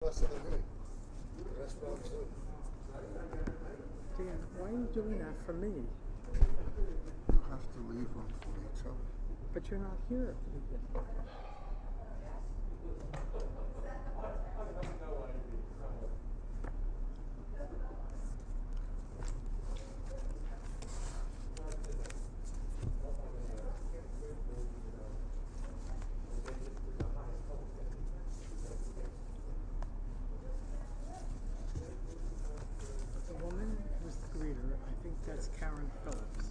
Less than a minute. The restaurant too. Dan, why are you doing that for me? You have to leave room for each other. But you're not here at the beginning. The woman who's the greeter, I think that's Karen Phillips.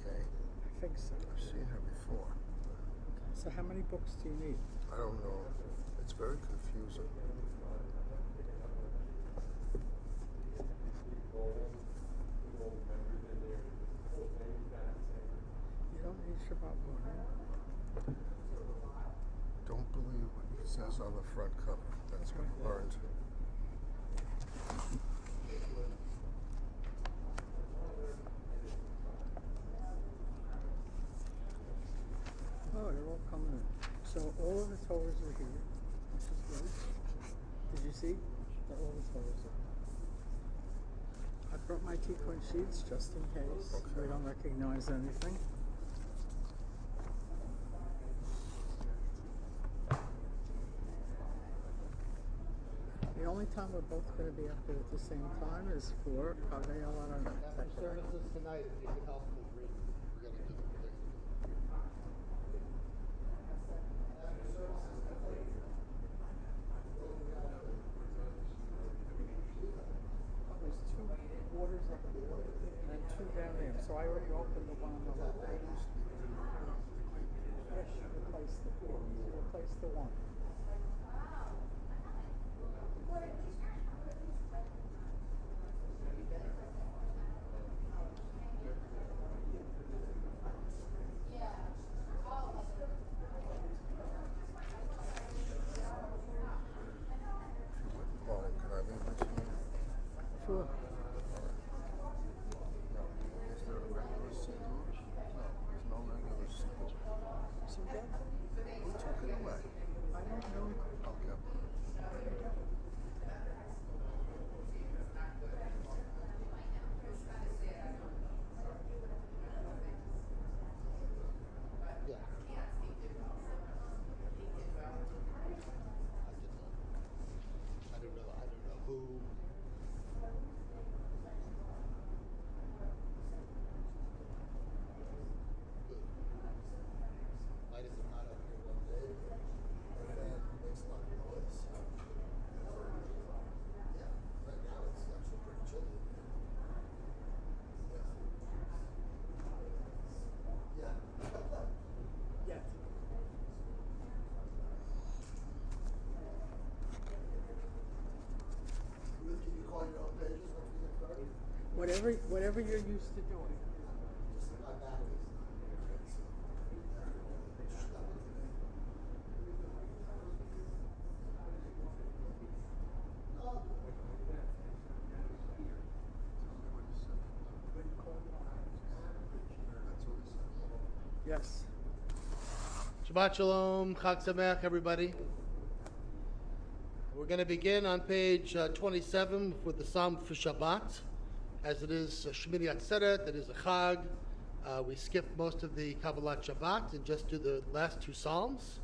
Okay. I think so. I've seen her before. Okay. So how many books do you need? I don't know. It's very confusing. You don't need Shabbat morning. Don't believe what it says on the front cover. That's been learned. Oh, they're all coming in. So all of the Torahs are here. This is good. Did you see? All the Torahs are here. I brought my Tikkun sheets just in case we don't recognize anything. The only time we're both going to be up there at the same time is for Kaveh Alarana. Services tonight, if you could help me read. We're going to do it. There's two waters up there and two down there. So I already opened the one on the left. Yes, you replaced the four. You replaced the one. Morning, can I leave this here? Sure. No. Is there a regular siddur? No, there's no regular siddur. So that, Who took it away? I don't know. Okay. Yeah. I don't know who. Light is not up here one day. Our fan makes a lot of noise. Yeah, right now it's actually pretty chilly. Yeah. Yes. Can you call your own pages once we get started? Whatever you're used to doing. Just my back is just that one today. Yes. Shabbat Shalom, Chag Sameach, everybody. We're going to begin on page 27 with the Psalm for Shabbat. As it is Shemini Atzeret, it is a Chag. We skipped most of the Kabbalat Shabbat and just do the last two Psalms.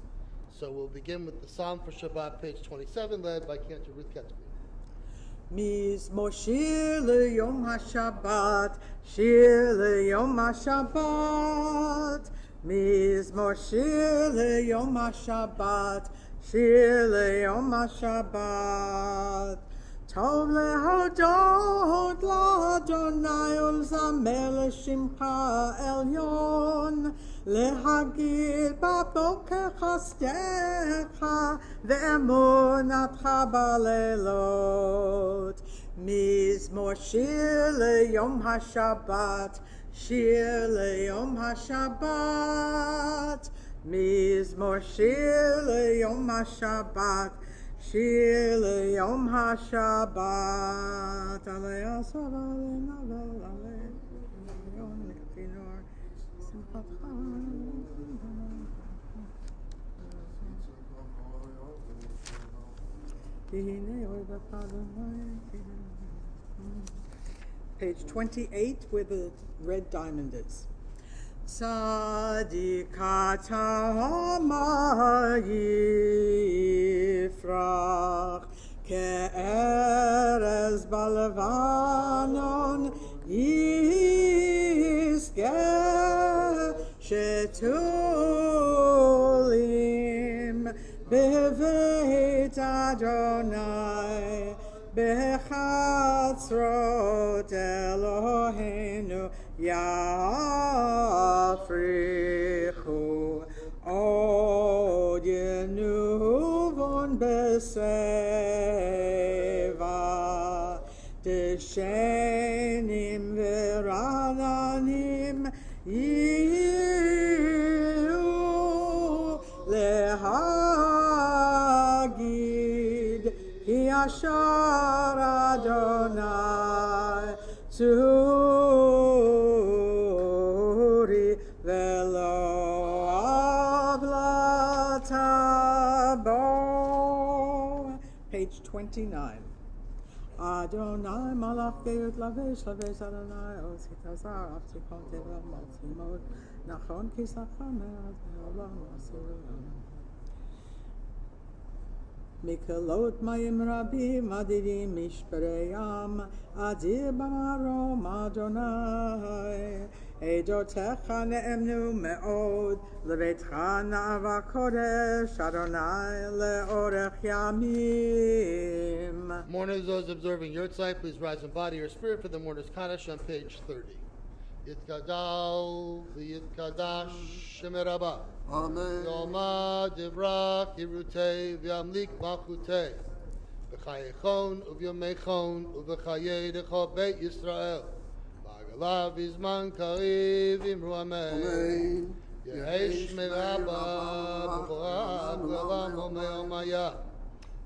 So we'll begin with the Psalm for Shabbat, page 27, led by Cantor Ruth Ketzby. מזמור שיר ליום השבת, שיר ליום השבת. מזמור שיר ליום השבת, שיר ליום השבת. טוב להודות לאדוני ולזמר לשמך עליון, להגיד בבוקר חסדך ואמונתך בלילות. מזמור שיר ליום השבת, שיר ליום השבת. מזמור שיר ליום השבת, שיר ליום השבת. עלי אסור עלינו ועלינו יום לכינור שמחתך. Page 28, where the red diamond is. Sadikata ma yifrach ke'erez balvanon yizkeh shetulim beveit Adonai bechatzrot Eloheinu yafrichu od yenuvon beseva deshenim verananim yiu lehagid ki ashar Adonai Zuri velo avlatabo. Page 29. Adonai malach geut lavesh lavesh Adonai osikazar aftikon tevel maltimot nachon kisacham me'ad me'olam asulam. Mikalot mayim rabim adidim mishpereyam adir b'marom Adonai edotecha ne'emnu me'od leveitcha na'ava kodesh Adonai le'orech yamim. Mourners, those observing Yahrzeit, please rise in body or spirit for the mourner's Kaddish on page 30. Yitkadal v'yitkadash Shemer Rabbah. Amen. Yoma Divra Kirutei V'Amlik Malchutei V'Chayechon Uvyomechon Uv'Chayedecho Beit Yisrael V'Agalav V'Zman Kariv Imru Amen Amen. Yehesh Merabba B'Vorah V'Olam Omei Omaya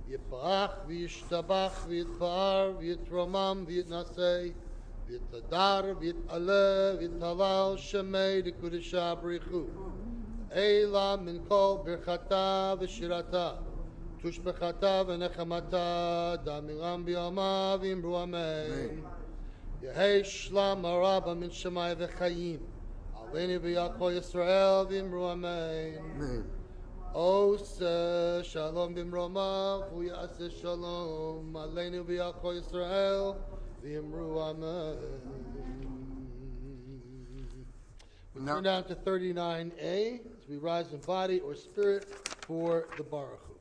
Yiprach V'Yishtabach V'Yitpar V'Yitromam V'Yitnasei V'Yitadar V'Yit'aleh V'Yithalal Shemei D'Kudesha B'Richu Eila min kol birchata v'shirata tushbechata v'nechamata damiram b'yama v'imru amen Yehei shlam haraba min shemai v'chayim aleinu v'yakol Yisrael v'imru amen Amen. Oseh shalom b'mromav v'yaseh shalom aleinu v'yakol Yisrael v'imru amen. We turn down to 39A as we rise in body or spirit for the Baruch Hu.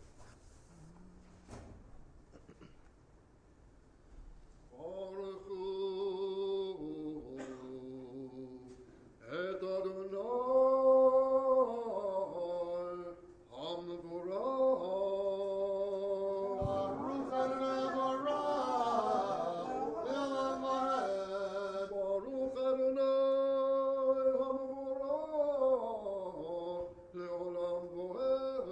Baruch Hu et Adonai HaMevorach. Baruch Adonai Baruch Le'olam Vaed. Baruch Adonai HaMevorach Le'olam Vaed.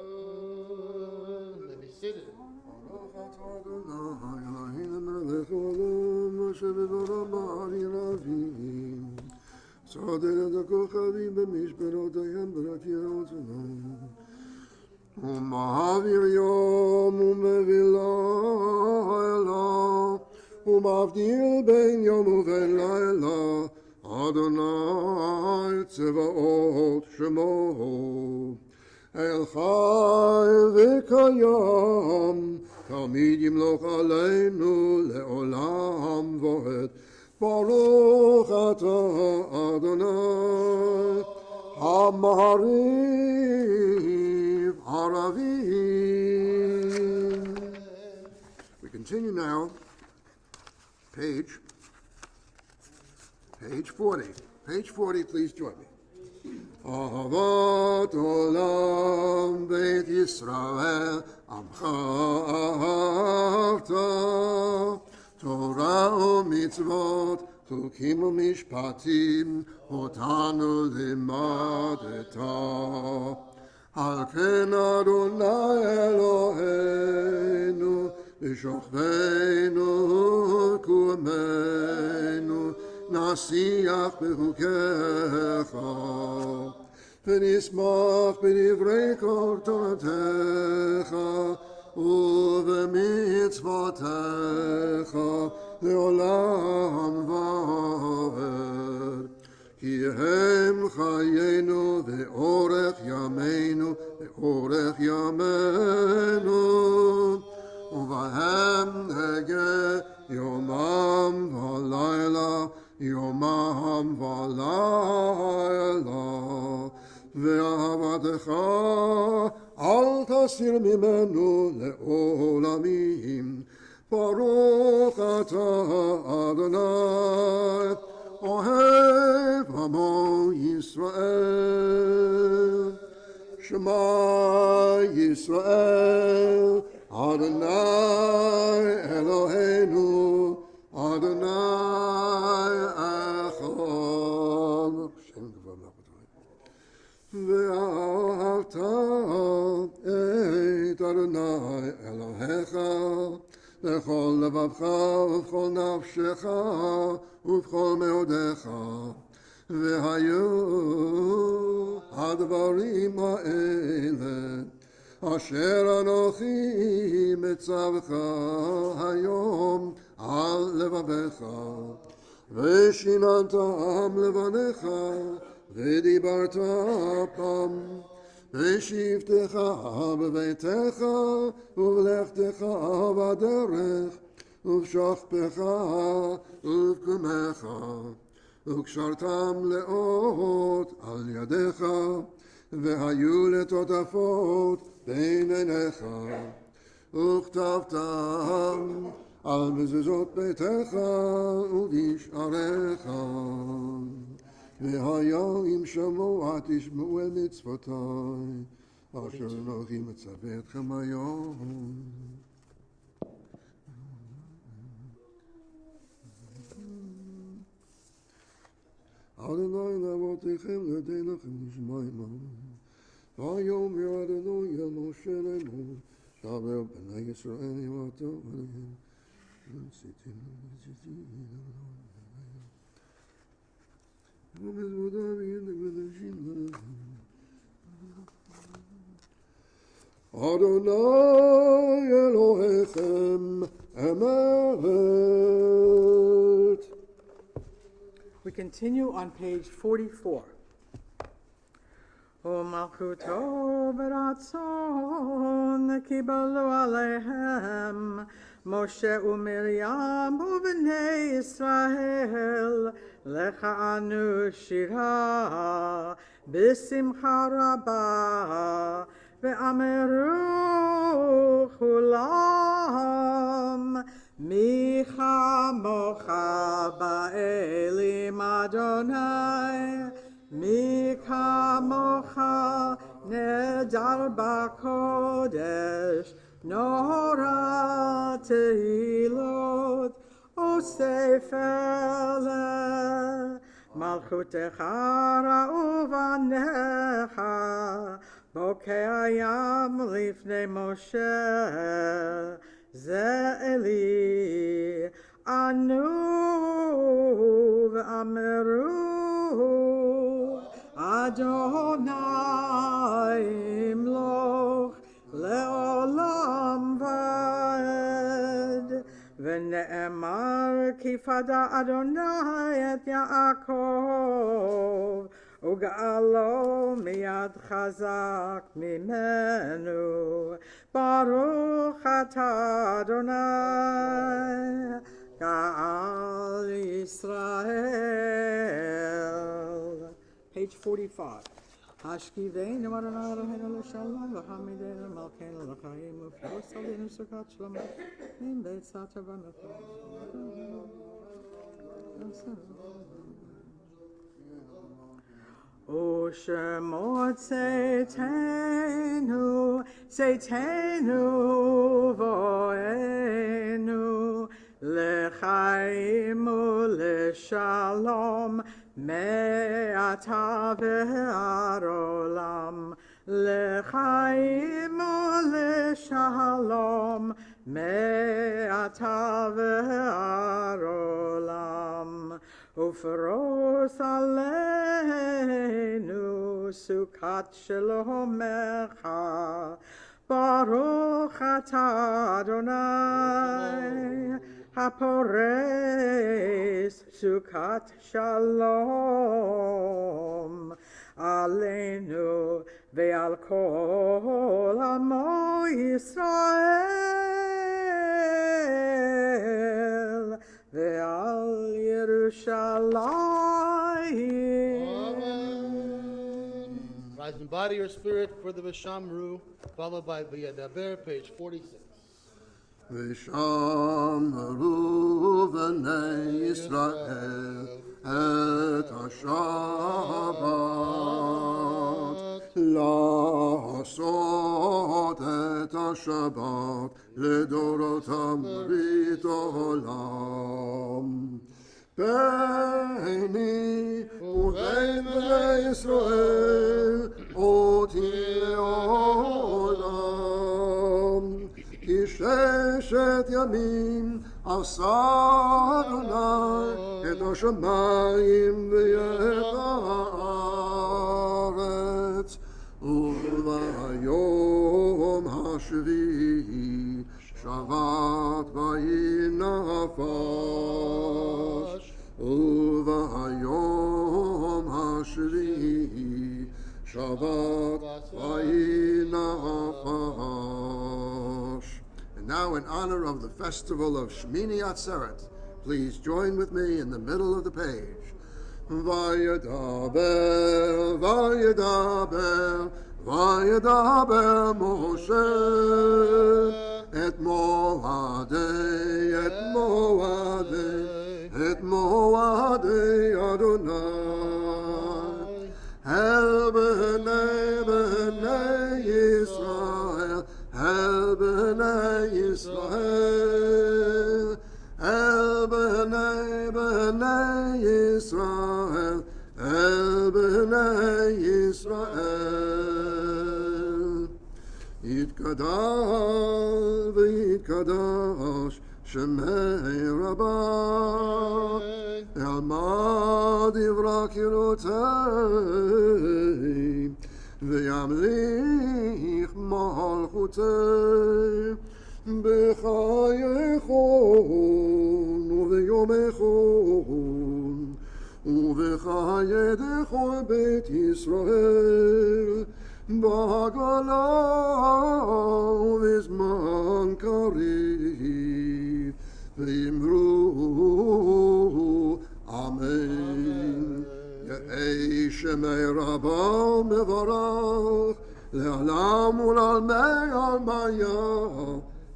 Let me sit it. Baruch atah Adonai Eloheinu melech haolam asher b'dvarav ba'ari ravim. Sader et הכוכבים במשברותיהם ברקיע רצונם. ומעביר יום ומביא לילה, ומבדיל בין יום ובין לילה, אדוני צבאות שמו. אל חי וקיים, תמיד ימלוך עלינו לעולם ועד. ברוך אתה אדוני המעריב ערבים. We continue now. Page 40. Page 40, please join me. אהבת עולם בית ישראל עמך אהבת תורה ומצוות חוקים ומשפטים אותנו לימדת על כן אדוני אלוהינו בשוכבנו קומנו נשיח בחוקיך ונשמח בדברי כל תורתך ובמצוותיך לעולם ועד. כי הם חיינו ואורך ימינו ואורך ימינו, ובהם נגה יומם ולילה, יומם ולילה. ואהבתך אל תסיר ממנו לעולמים. ברוך אתה אדוני אוהב עמו ישראל. שמע ישראל, אדוני אלוהינו, אדוני אחד. ואהבת את אדוני אלוהיך לכל לבבך ובכל נפשך ובכל מאודיך. והיו הדברים האלה אשר אנוכי מצווך היום על לבביך, ושיננתם לבניך, ודיברת אפם, בשבתך בביתך, ובלכתך בדרך, ובשכבך ובקומך, וקשרתם לאות על ידיך, והיו לטוטפות בין עיניך, וכתבתם על מזוזות ביתך ובשעריך. והיה אם שמוע תשמעו אל מצוותי, אשר אנוכי מצווה אתכם היום. אדוני לאבותיכם לדינכם לשמיימה. ויאמר אדוני אל משה לאמור, דבר בני ישראל יראתו עליהם. אדוני אלוהיכם אמת. We continue on page 44. ומלכותו ברצון קיבלו עליהם משה ומרים ובני ישראל לכענו שירה בשמחה רבה, ואמרו כולם מי כמוך באלים אדוני, מי כמוך נהדר בקודש, נורא תהילות עושה פלא. מלכותך ראו בניך, בוקע ים לפני משה. זה אלי ענו ואמרו, אדוני ימלוך לעולם ועד. ונאמר כי פדה אדוני את יעקב, וגאלו מיד חזק ממנו. ברוך אתה אדוני גאל ישראל. Page 45. השכיבנו אדוני אלוהינו לשלום, והעמידנו מלכנו לחיים, ופרוס עלינו סוכת שלום, עם בעצת הבנתו. ושמות צאתנו, צאתנו בואנו, לחיים ולשלום, מעתה ועד עולם. לחיים ולשלום, מעתה ועד עולם. ופרוס עלינו סוכת שלומך, Baruch atah Adonai, hapores sukat shalom, aleinu ve'al kol amo Yisrael, ve'al Yerushalayim. Rise in body or spirit for the Vishamru, followed by V'yadaber, page 46. ושמרו בני ישראל את השבת, לעשות את השבת לדורותם ברית עולם. ביני ובין בני ישראל אותי לעולם. כי ששת ימים עשה אדוני את השמיים ואת הארץ, וביום השביעי שבת ויהי נפש, וביום השביעי שבת ויהי נפש. And now, in honor of the festival of Shemini Atzeret, please join with me in the middle of the page. Vayedaber, Vayedaber, Vayedaber Moshe et Moadei, et Moadei, et Moadei Adonai. El b'nei Yisrael, El b'nei Yisrael, El b'nei Yisrael, El b'nei Yisrael. Yitkadal v'yitkadash Shemei Rabbah, Elmad Ivra Kirotei, V'yamlich Malchutei, B'chayechon u'v'yomechon, u'v'chayedecho Bet Yisrael, B'hagala u'v'zman kariv, V'imru Amen. Ye'ei Shemei Rabbah mevarach, Le'alam u'lalmei almaya,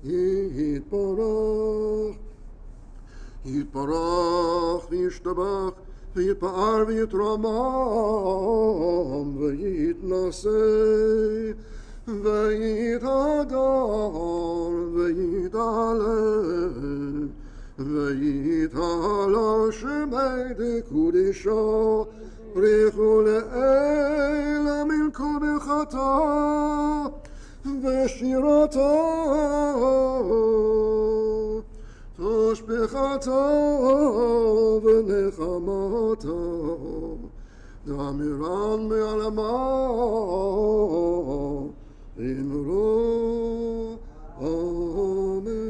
Yitbarach, Yitbarach v'yishtabach, V'yitpa'ar v'yitramam, v'yitnaseh, v'yithadar, v'yithaleh, v'yithala shemei dekudisha, richu le'ela milko b'chata, v'shirata, תשבחתה ונחמתה, דמירן מעלמה, אמרו אמן.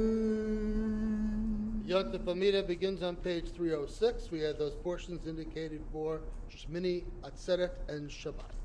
Yontif Amida begins on page 306. We had those portions indicated for Shemini, Atzeret, and Shabbat.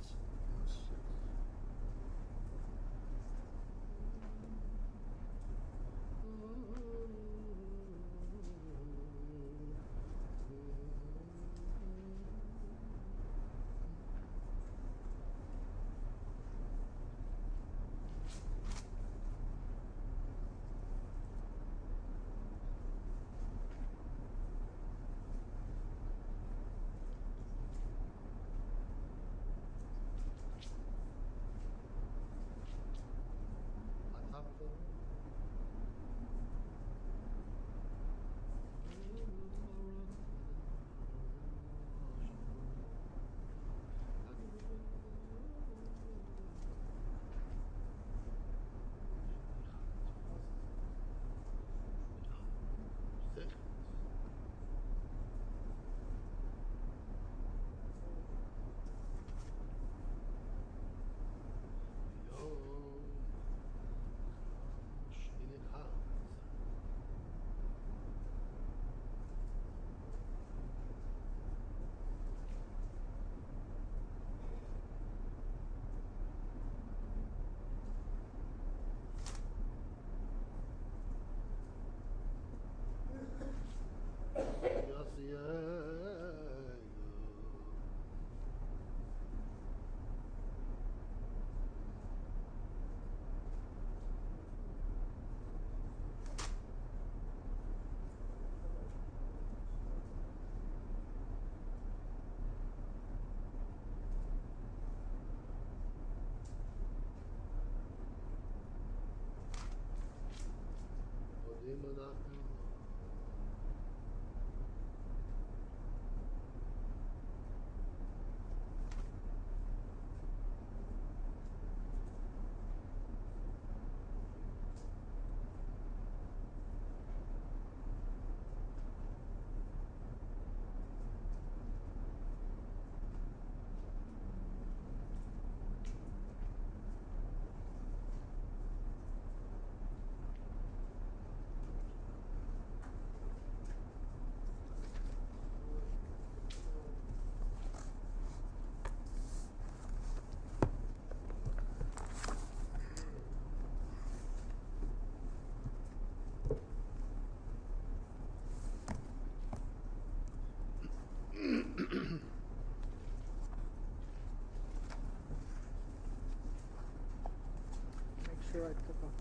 Make sure I took off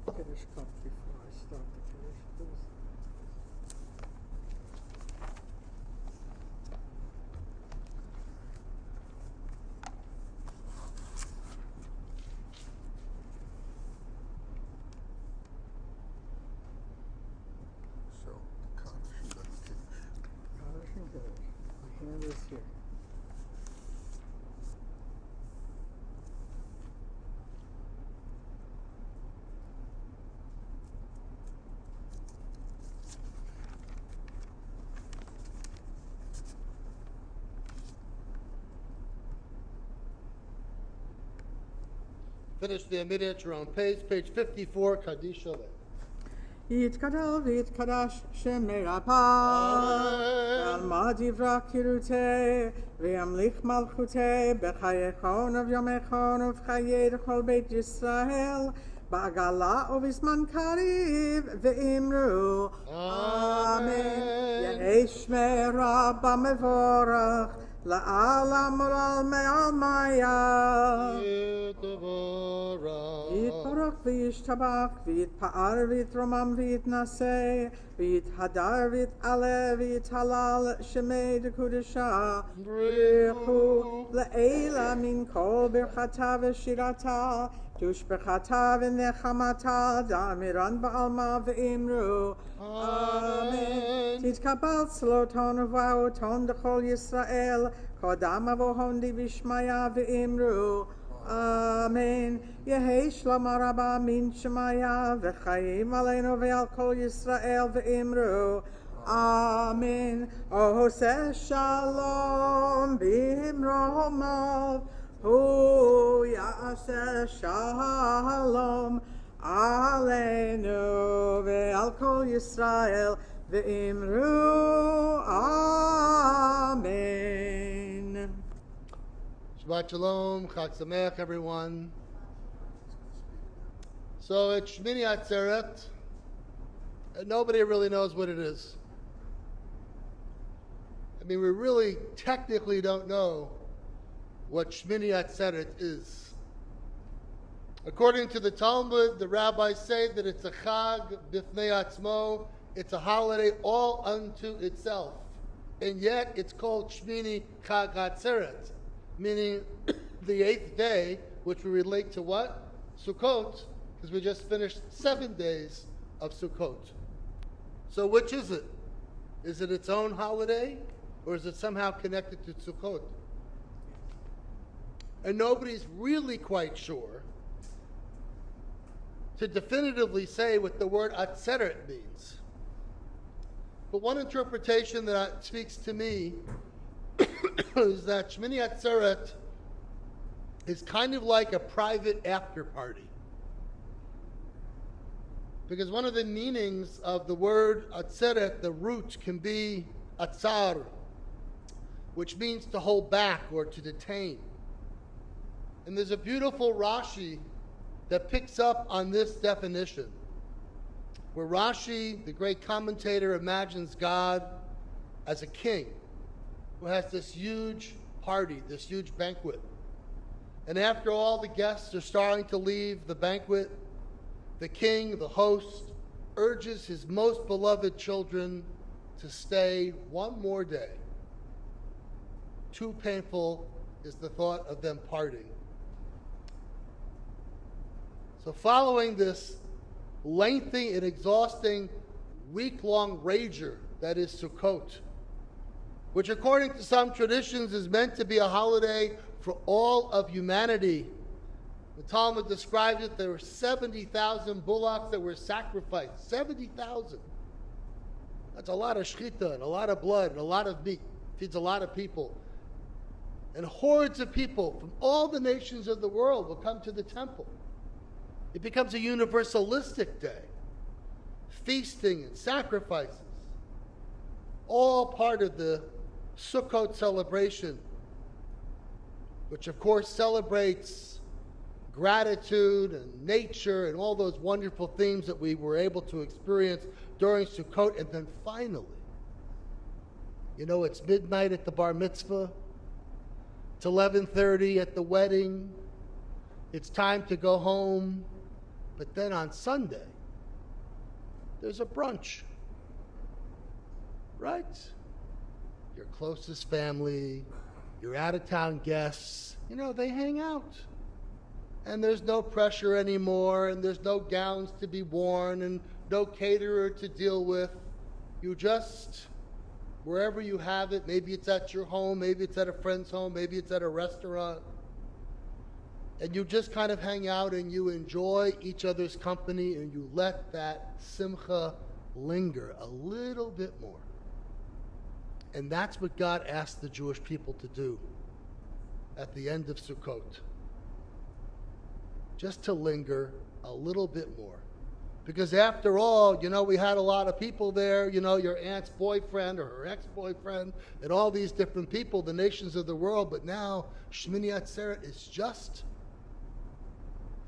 the Kiddush cup before I start the Kiddush, please. So, Kaddish and then Kiddush. Kiddush and Kiddush. My hand is here. Finish the immediate at your own pace. Page 54, Kaddish Oleh. יתגדל ויתקדש שם מרפא, ועלמא דברה קירותי, וימליך מלכותי, בחייכון וביומכון ובחיי כל בית ישראל, בעגלה ובזמן קריב, ואמרו אמן. יהי שמי רבא מבורך, לעלם ולעלמי עלמיה. יתברך וישתבח, ויתפאר ויתרומם ויתנשא, ויתהדר ויתעלה ויתהלל שמי דקודשה. ברכו לעילה מן כל ברכתה ושירתה, תושבחתה ונחמתה, דאמירן בעלמא ואמרו אמן. תתקבל צלותון ובאותון דכל ישראל, קודם אבוהון דבשמיא ואמרו אמן. יהי שלום רבה מן שמיא, וחיים עלינו ועל כל ישראל ואמרו אמן. עושה שלום במרומיו, הוא יעשה שלום עלינו ועל כל ישראל ואמרו אמן. Shabbat Shalom, Chag Sameach, everyone. So it's Shemini Atzeret, and nobody really knows what it is. I mean, we really technically don't know what Shemini Atzeret is. According to the Talmud, the rabbis say that it's a Chag Bifnei Atzmo, it's a holiday all unto itself. And yet it's called Shemini Chag Atzeret, meaning the 8th day, which we relate to what? Sukkot, because we just finished 7 days of Sukkot. So which is it? Is it its own holiday, or is it somehow connected to Sukkot? And nobody's really quite sure to definitively say what the word Atzeret means. But one interpretation that speaks to me is that Shemini Atzeret is kind of like a private after party. Because one of the meanings of the word Atzeret, the root, can be atzar, which means to hold back or to detain. And there's a beautiful Rashi that picks up on this definition, where Rashi, the great commentator, imagines God as a king who has this huge party, this huge banquet. And after all the guests are starting to leave the banquet, the king, the host, urges his most beloved children to stay one more day. Too painful is the thought of them parting. So following this lengthy and exhausting week-long rager that is Sukkot, which according to some traditions is meant to be a holiday for all of humanity. The Talmud describes it, there were 70,000 bullocks that were sacrificed. 70,000. That's a lot of shchita and a lot of blood and a lot of meat. Feeds a lot of people. And hordes of people from all the nations of the world will come to the temple. It becomes a universalistic day. Feasting and sacrifices. All part of the Sukkot celebration, which of course celebrates gratitude and nature and all those wonderful themes that we were able to experience during Sukkot. And then finally, it's midnight at the bar mitzvah. It's 11:30 at the wedding. It's time to go home. But then on Sunday, there's a brunch. Right? Your closest family, your out-of-town guests, they hang out. And there's no pressure anymore, and there's no gowns to be worn, and no caterer to deal with. You just, wherever you have it, maybe it's at your home, maybe it's at a friend's home, maybe it's at a restaurant, and you just kind of hang out and you enjoy each other's company, and you let that simcha linger a little bit more. And that's what God asked the Jewish people to do at the end of Sukkot. Just to linger a little bit more. Because after all, we had a lot of people there, your aunt's boyfriend or her ex-boyfriend, and all these different people, the nations of the world, but now Shemini Atzeret is just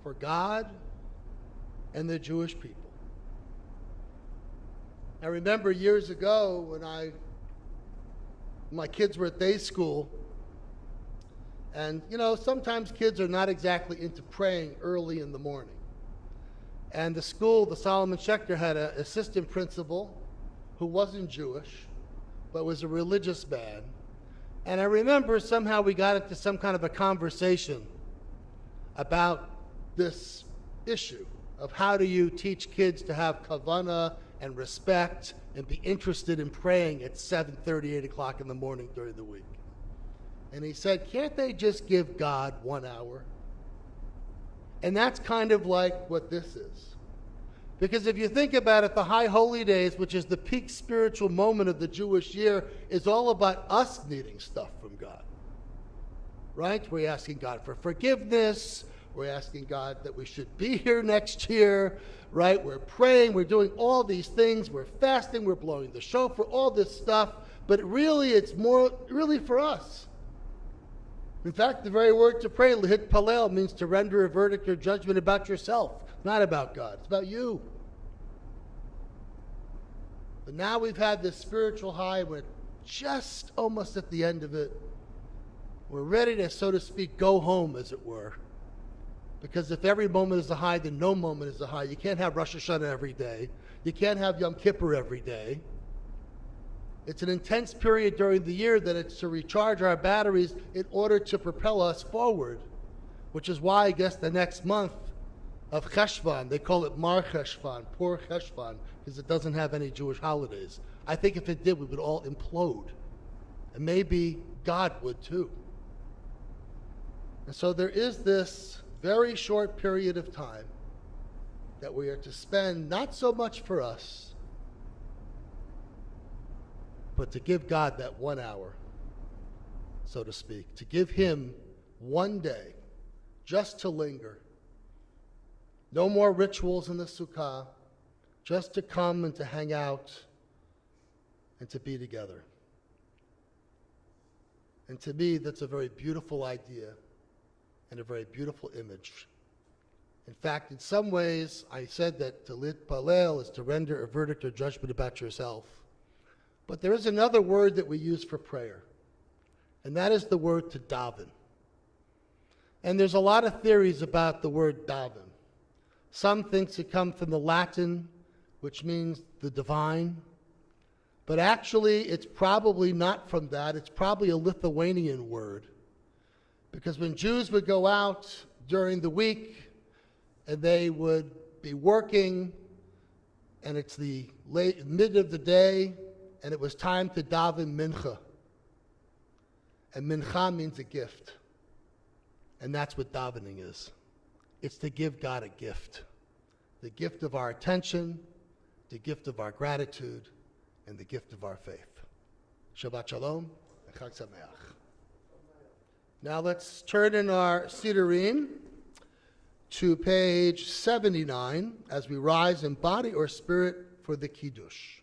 for God and the Jewish people. I remember years ago when my kids were at day school, and, sometimes kids are not exactly into praying early in the morning. And the school, the Solomon Schechter, had an assistant principal who wasn't Jewish, but was a religious man. And I remember somehow we got into some kind of a conversation about this issue of how do you teach kids to have kavanah and respect and be interested in praying at 7:30, 8 o'clock in the morning during the week. And he said, can't they just give God 1 hour? And that's kind of like what this is. Because if you think about it, the High Holy Days, which is the peak spiritual moment of the Jewish year, is all about us needing stuff from God. Right? We're asking God for forgiveness. We're asking God that we should be here next year. Right? We're praying. We're doing all these things. We're fasting. We're blowing the shofar, all this stuff. But really, it's more really for us. In fact, the very word to pray, lihit palel, means to render a verdict or judgment about yourself, not about God. It's about you. But now we've had this spiritual high. We're just almost at the end of it. We're ready to, so to speak, go home, as it were. Because if every moment is a high, then no moment is a high. You can't have Rosh Hashanah every day. You can't have Yom Kippur every day. It's an intense period during the year that it's to recharge our batteries in order to propel us forward, which is why I guess the next month of Cheshvan, they call it Mar Cheshvan, Poor Cheshvan, because it doesn't have any Jewish holidays. I think if it did, we would all implode. And maybe God would too. And so there is this very short period of time that we are to spend not so much for us, but to give God that 1 hour, so to speak, to give Him one day just to linger. No more rituals in the Sukkah, just to come and to hang out and to be together. And to me, that's a very beautiful idea and a very beautiful image. In fact, in some ways, I said that to lit palel is to render a verdict or judgment about yourself. But there is another word that we use for prayer, and that is the word to daven. And there's a lot of theories about the word daven. Some think it comes from the Latin, which means the divine, but actually it's probably not from that. It's probably a Lithuanian word, because when Jews would go out during the week and they would be working and it's the mid of the day, and it was time to daven mincha. And mincha means a gift. And that's what davening is. It's to give God a gift. The gift of our attention, the gift of our gratitude, and the gift of our faith. Shabbat Shalom and Chag Sameach. Now let's turn in our Sidurim to page 79 as we rise in body or spirit for the Kiddush.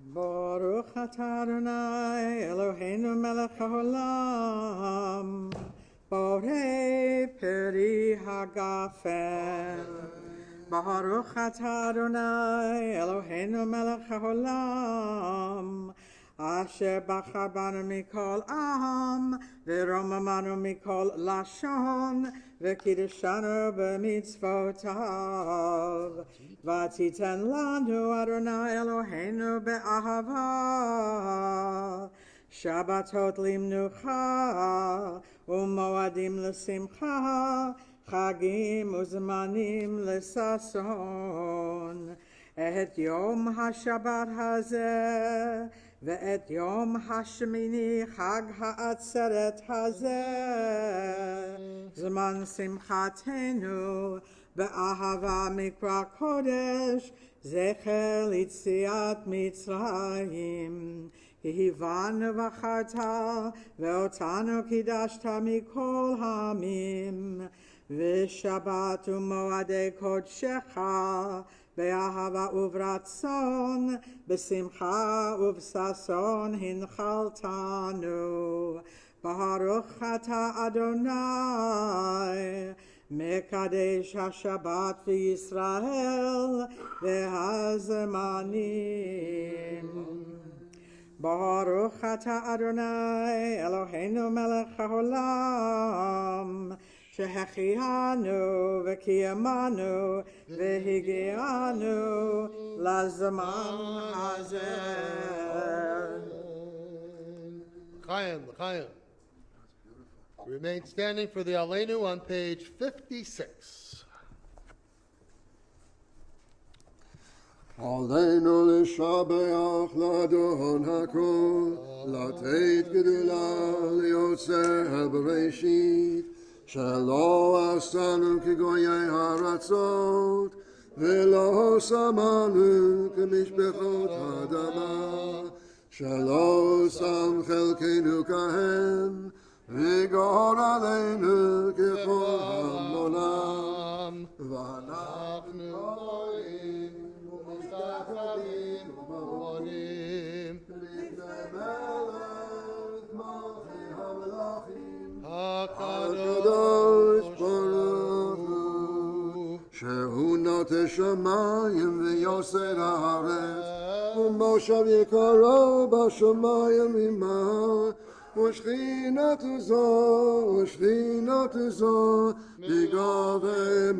Baruch atah Adonai Eloheinu melech haolam borei peri hagafen. Baruch atah Adonai Eloheinu melech haolam Asher bachar banu mikol am v'romamanu mikol lashon v'kiddeshanu b'mitzvotav v'titen lanu Adonai Eloheinu be'ahava Shabbatot limnucha u'moadim l'simcha chagim u'zmanim l'sason et yom haShabbat hazeh ואת יום השמיני חג האצרת הזה זמן שמחתנו באהבה מקרא קודש זכר ליציאת מצרים הבנו בחרת ואותנו קידשת מכל העמים ושבת ומועדי קודשך באהבה וברצון, בשמחה ובששון הנחלתנו. ברוך אתה אדוני, מקדש השבת וישראל והזמנים. ברוך אתה אדוני, אלוהינו מלך העולם, שהחיינו וקיימנו והגיענו לזמן הזה. Chaim, Chaim. Remain standing for the Aleinu on page 56. עלינו לשבח לאדון הכל, לתת גדולה ליוצר בראשית, שלא עשנו כגויי הארצות, ולא שמנו כמשפחות האדמה, שלא שם חלקנו כהם, וגורלנו ככל המונם, ואנחנו רואים ומשתחווים ומעונים לפני מלך מלכי המלכים הקדוש ברוך הוא, שהוא נוטה שמיים ויוסר הארץ, ומושב יקרו בשמיים עמה, ושכינתו זו בגבי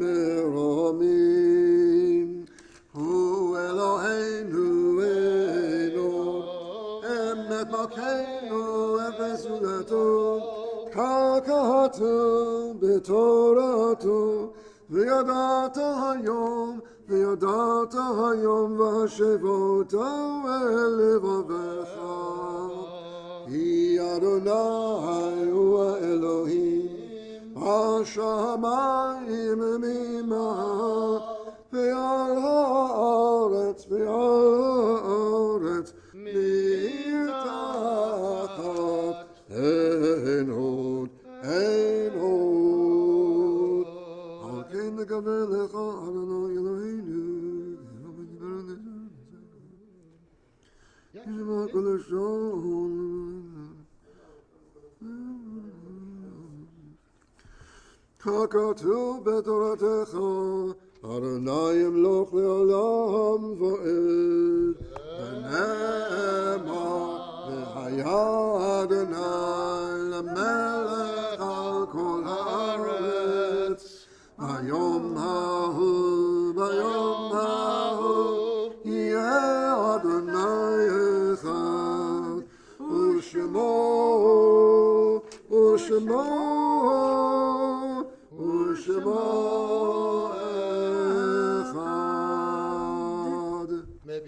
מרומים. הוא אלוהינו אינו, אמת מלכנו אפס זולתו, קרקעתו בתורתו, וידעת היום והשבות אל לבבך. כי אדוני הוא האלוהים, השמיים ממעל, ועל הארץ מעיר תחת, אין עוד. על כן נקבל לך אדוני אלוהינו, ישמע כל לשון. ככתוב בתורתך, אדוני ימלוך לעולם ועד, ונאמר, והיה אדוני למלך על כל הארץ. ביום ההוא יהיה אדוני אחד, ושמו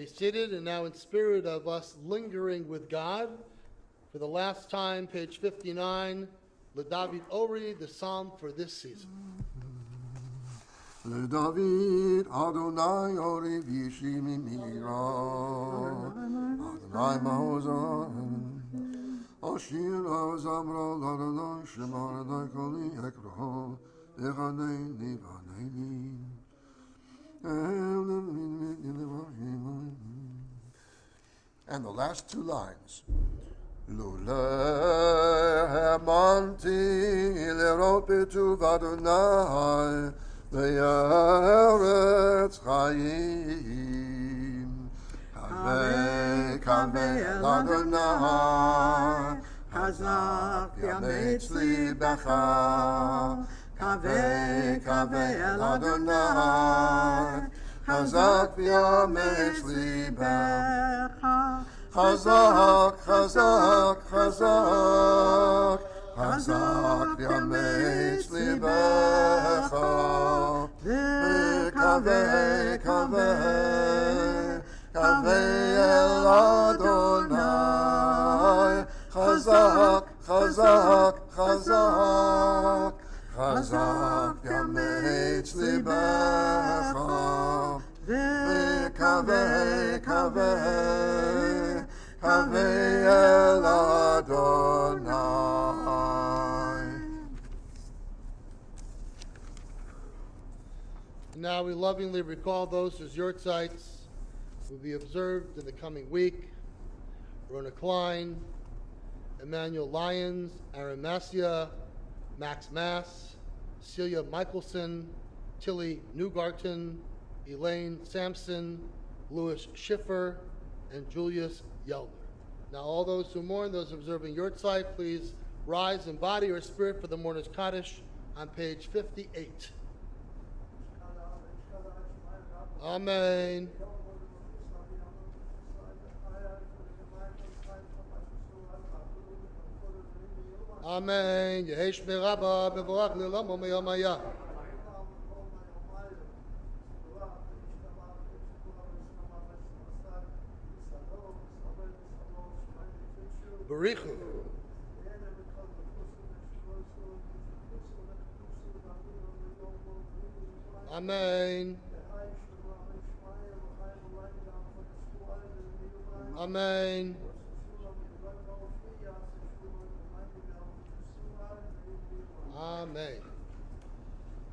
be seated, and now in spirit of us lingering with God, for the last time, page 59, LeDavid Ori, the psalm for this season. LeDavid Adonai Ori Vishi Mimira Adonai Mahozah Ashir Zamra Ladonai Shemar Adonai Koli Ekro Echanei Nivanei And the last two lines. Lule Hamanti Lerot Betuv Adonai Be'eretz Chaim Kaveh Kaveh El Adonai Hazak Yametz Libecha Kaveh Kaveh El Adonai Hazak Yametz Libecha Chazak, chazak, chazak, chazak yametz libecha, v'kaveh, kaveh, kaveh el Adonai, chazak, chazak, chazak, chazak yametz libecha, v'kaveh, kaveh, Kaveh el Adonai. Now we lovingly recall those whose yahrzeits will be observed in the coming week. Rona Klein, Emmanuel Lyons, Aaron Massia, Max Mass, Celia Michelson, Tilly Newgarten, Elaine Sampson, Louis Schiffer, and Julius Yelder. Now all those who mourn, those observing yahrzeit, please rise in body or spirit for the mourner's Kaddish on page 58. Amen. Amen. Yehesh merabba bevorach le'olam u'meyom hayah. Barichu. Amen. Amen. Amen.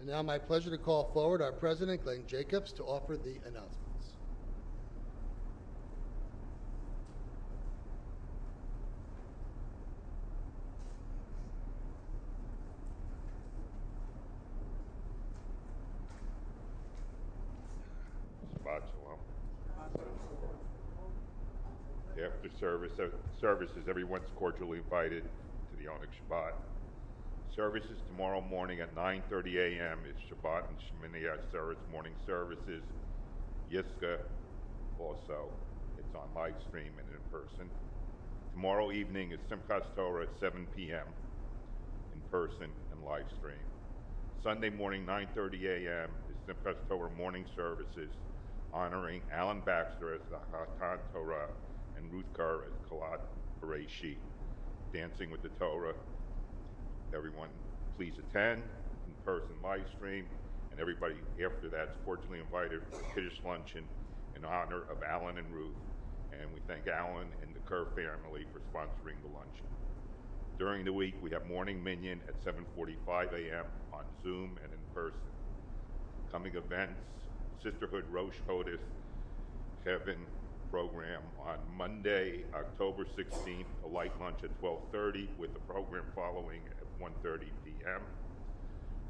And now my pleasure to call forward our President, Glenn Jacobs, to offer the announcements. Shabbat Shalom. After services, everyone's cordially invited to the Oneg Shabbat. Services tomorrow morning at 9:30 a.m. is Shabbat and Shemini Atzeret's morning services. Yiska also. It's on live stream and in person. Tomorrow evening is Simchas Torah at 7 p.m. in person and live stream. Sunday morning, 9:30 a.m. is Simchas Torah morning services, honoring Alan Baxter as the Hatan Torah and Ruth Kerr as Kalat Bereishit, dancing with the Torah. Everyone, please attend in person live stream, and everybody after that's cordially invited for the Kiddush luncheon in honor of Alan and Ruth. And we thank Alan and the Kerr family for sponsoring the luncheon. During the week, we have morning minyan at 7:45 a.m. on Zoom and in person. Coming events, Sisterhood Rosh Chodesh Heaven program on Monday, October 16th, a light lunch at 12:30 with the program following at 1:30 p.m.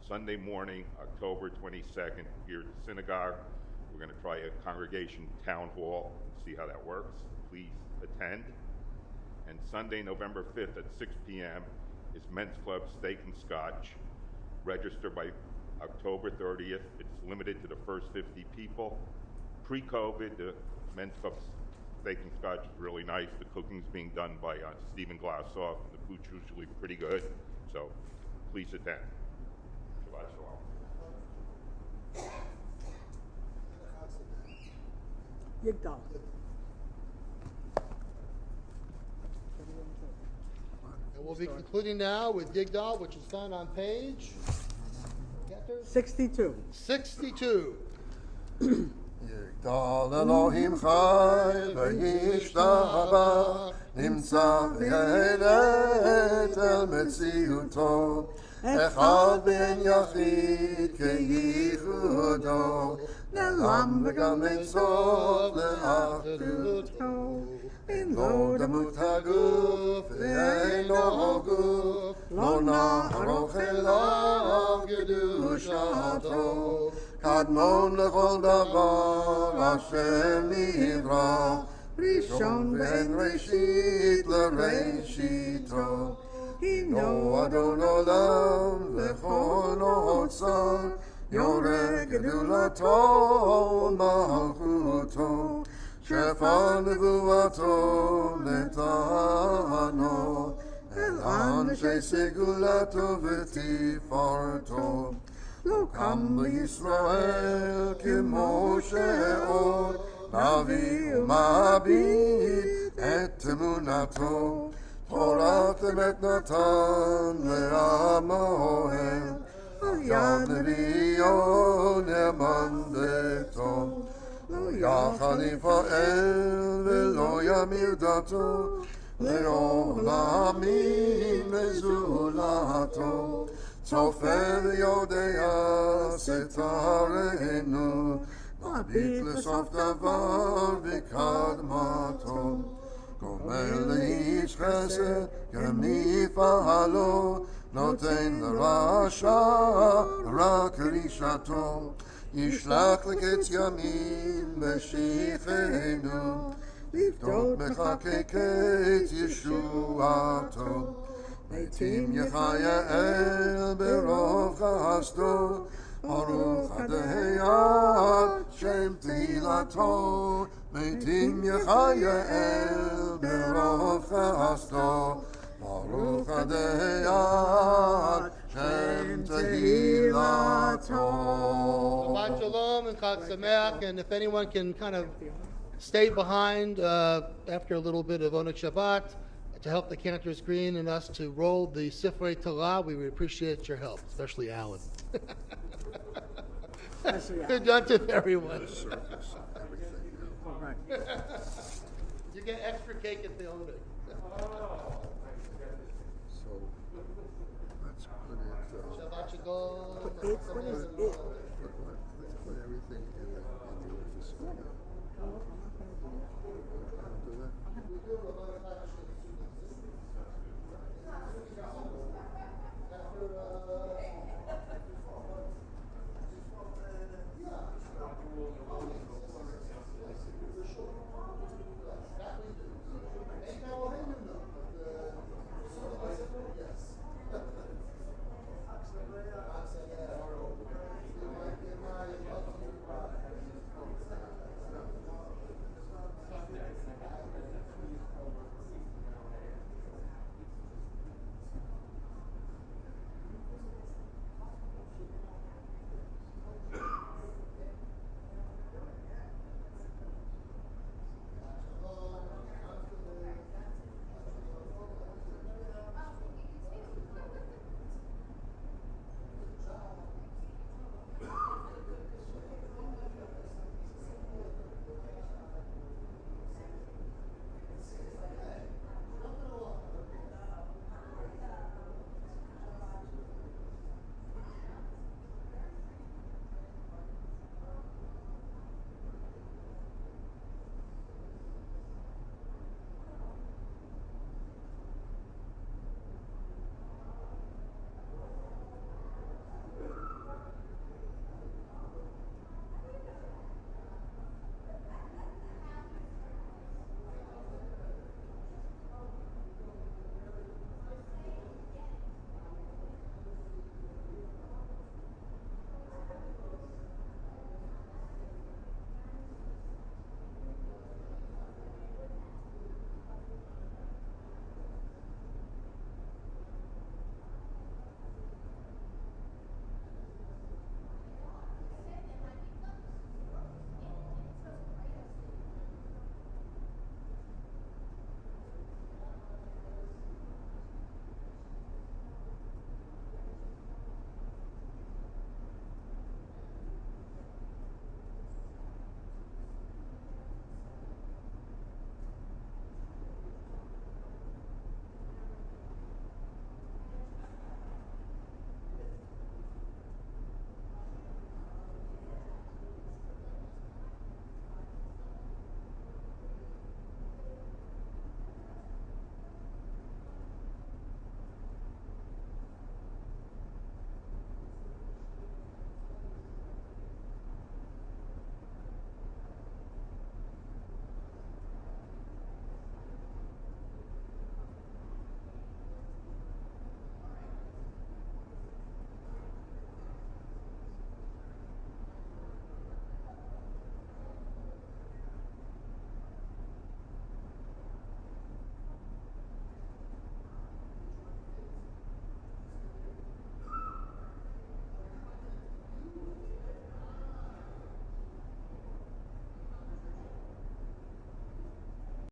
Sunday morning, October 22nd, here at the synagogue, we're going to try a congregation town hall and see how that works. Please attend. And Sunday, November 5th at 6 p.m. is Men's Club Steak and Scotch. Register by October 30th. It's limited to the first 50 people. Pre-COVID, the Men's Club Steak and Scotch is really nice. The cooking's being done by Stephen Glassoff, and the food's usually pretty good. So please attend. Shabbat Shalom. Yigdal. And we'll be concluding now with Yigdal, which is found on page 62. 62. יגדל אלוהים חי וישתבח, נמצא ויעלת אל מציאותו, אחד בן יחיד כייחודו, נעלם וגם אין סוף לאחדותו. אין לו דמות הגוף ואין לו גוף, לא נערוך אליו קדושתו. קדמון לכל דבר אשר נברא, ראשון ואין ראשית לראשיתו. הינו אדון עולם וכל אוצר, יורה גדולתו ומלכותו, שפע נבואתו נתנו, אל אנשי סגולתו ותפארתו. לא קם בישראל כמו שאול, נביא ומביט את אמונתו. תורת אמת נתן לעמוהם, על יד נביאו נאמן ביתו. לא יחליף האל ולא ימיר דתו, לעולמים לזולתו. צופה ויודע סתרנו, מביט לסוף דבר בקדמתו. גומל לאיש חסד כמפעלו, נותן לרשע רק רישתו. ישלח לקץ ימים משיחנו, לבדוק מחכה קץ ישועתו. מתים יחיה ברוב חסדו, ברוך הדיין שם תהילתו. מתים יחיה ברוב חסדו, ברוך הדיין שם תהילתו. Shabbat Shalom and Chag Sameach, and if anyone can kind of stay behind after a little bit of Onik Shabbat to help the cantors green and us to roll the Sifrei Torah, we would appreciate your help, especially Alan. Good done to everyone. All right. You get extra cake at the Onik. So, let's put it, Shabbat Shalom. What is it? let's put everything in the office. Do that?